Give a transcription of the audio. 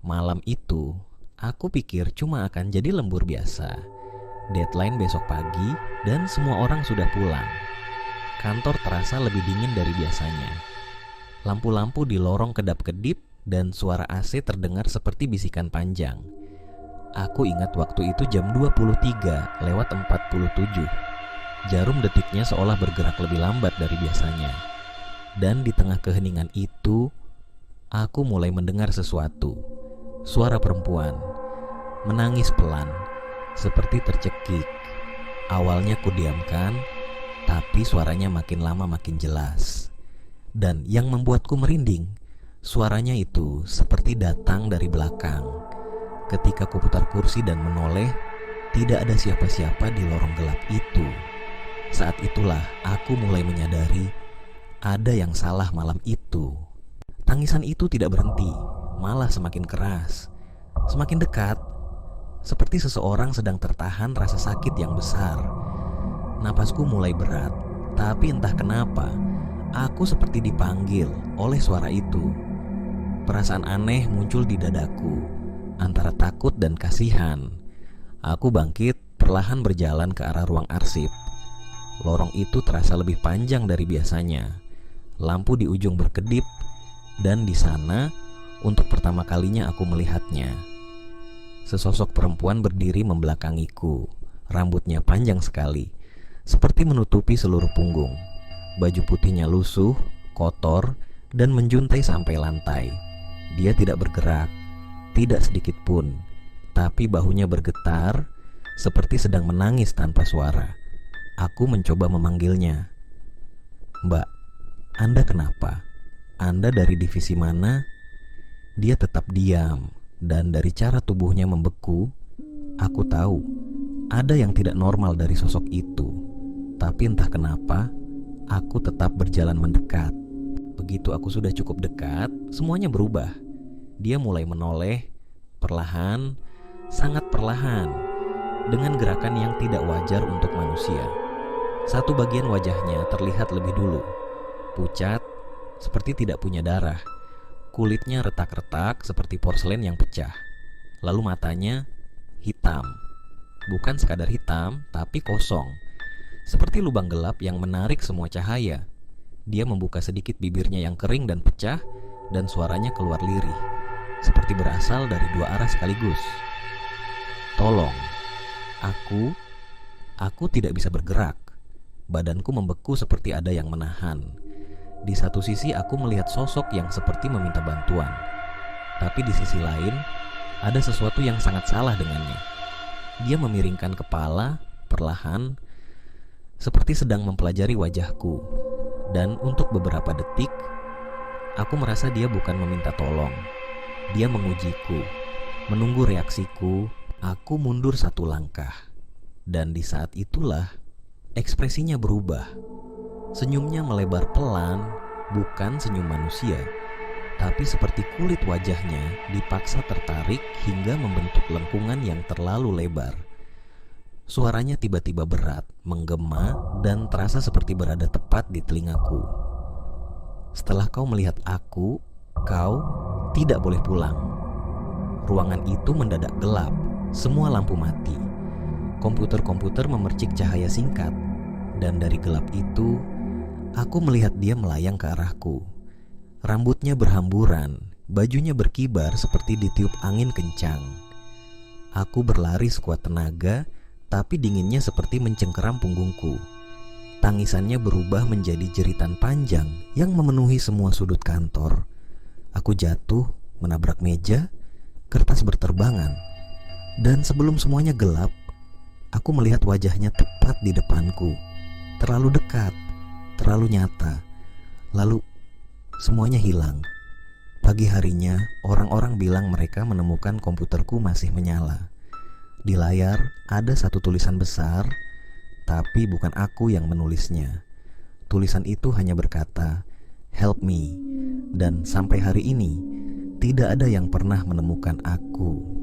Malam itu, aku pikir cuma akan jadi lembur biasa. Deadline besok pagi dan semua orang sudah pulang. Kantor terasa lebih dingin dari biasanya. Lampu-lampu di lorong kedap-kedip dan suara AC terdengar seperti bisikan panjang. Aku ingat waktu itu jam 23:47. Jarum detiknya seolah bergerak lebih lambat dari biasanya. Dan di tengah keheningan itu, aku mulai mendengar sesuatu. Suara perempuan menangis pelan, seperti tercekik. Awalnya kudiamkan, tapi suaranya makin lama makin jelas. Dan yang membuatku merinding, suaranya itu seperti datang dari belakang. Ketika kuputar kursi dan menoleh, tidak ada siapa-siapa di lorong gelap itu. Saat itulah aku mulai menyadari ada yang salah malam itu. Tangisan itu tidak berhenti, malah semakin keras, semakin dekat, seperti seseorang sedang tertahan rasa sakit yang besar. Napasku mulai berat, tapi entah kenapa aku seperti dipanggil oleh suara itu. Perasaan aneh muncul di dadaku, antara takut dan kasihan. Aku bangkit, perlahan berjalan ke arah ruang arsip. Lorong itu terasa lebih panjang dari biasanya. Lampu di ujung berkedip, dan di sana untuk pertama kalinya aku melihatnya. Sesosok perempuan berdiri membelakangiku. Rambutnya panjang sekali, seperti menutupi seluruh punggung. Baju putihnya lusuh, kotor, dan menjuntai sampai lantai. Dia tidak bergerak, tidak sedikit pun, tapi bahunya bergetar, seperti sedang menangis tanpa suara. Aku mencoba memanggilnya. "Mbak, Anda kenapa? Anda dari divisi mana?" Dia tetap diam, dan dari cara tubuhnya membeku, aku tahu ada yang tidak normal dari sosok itu. Tapi entah kenapa, aku tetap berjalan mendekat. Begitu aku sudah cukup dekat, semuanya berubah. Dia mulai menoleh, perlahan, sangat perlahan, dengan gerakan yang tidak wajar untuk manusia. Satu bagian wajahnya terlihat lebih dulu, pucat, seperti tidak punya darah. Kulitnya retak-retak seperti porselen yang pecah. Lalu matanya hitam. Bukan sekadar hitam, tapi kosong, seperti lubang gelap yang menarik semua cahaya. Dia membuka sedikit bibirnya yang kering dan pecah, dan suaranya keluar lirih, seperti berasal dari dua arah sekaligus. "Tolong, aku tidak bisa bergerak." Badanku membeku seperti ada yang menahan. Di satu sisi aku melihat sosok yang seperti meminta bantuan, tapi di sisi lain ada sesuatu yang sangat salah dengannya. Dia memiringkan kepala perlahan, seperti sedang mempelajari wajahku. Dan untuk beberapa detik aku merasa dia bukan meminta tolong. Dia mengujiku, menunggu reaksiku. Aku mundur satu langkah, dan di saat itulah ekspresinya berubah. Senyumnya melebar pelan, bukan senyum manusia, tapi seperti kulit wajahnya dipaksa tertarik hingga membentuk lengkungan yang terlalu lebar. Suaranya tiba-tiba berat, menggema, dan terasa seperti berada tepat di telingaku. "Setelah kau melihat aku, kau tidak boleh pulang." Ruangan itu mendadak gelap, semua lampu mati. Komputer-komputer memercik cahaya singkat, dan dari gelap itu aku melihat dia melayang ke arahku. Rambutnya berhamburan, bajunya berkibar seperti ditiup angin kencang. Aku berlari sekuat tenaga, tapi dinginnya seperti mencengkeram punggungku. Tangisannya berubah menjadi jeritan panjang yang memenuhi semua sudut kantor. Aku jatuh, menabrak meja, kertas berterbangan. Dan sebelum semuanya gelap, aku melihat wajahnya tepat di depanku. Terlalu dekat, terlalu nyata. Lalu semuanya hilang. Pagi harinya, orang-orang bilang mereka menemukan komputerku masih menyala. Di layar ada satu tulisan besar, tapi bukan aku yang menulisnya. Tulisan itu hanya berkata, "Help me." Dan sampai hari ini, tidak ada yang pernah menemukan aku.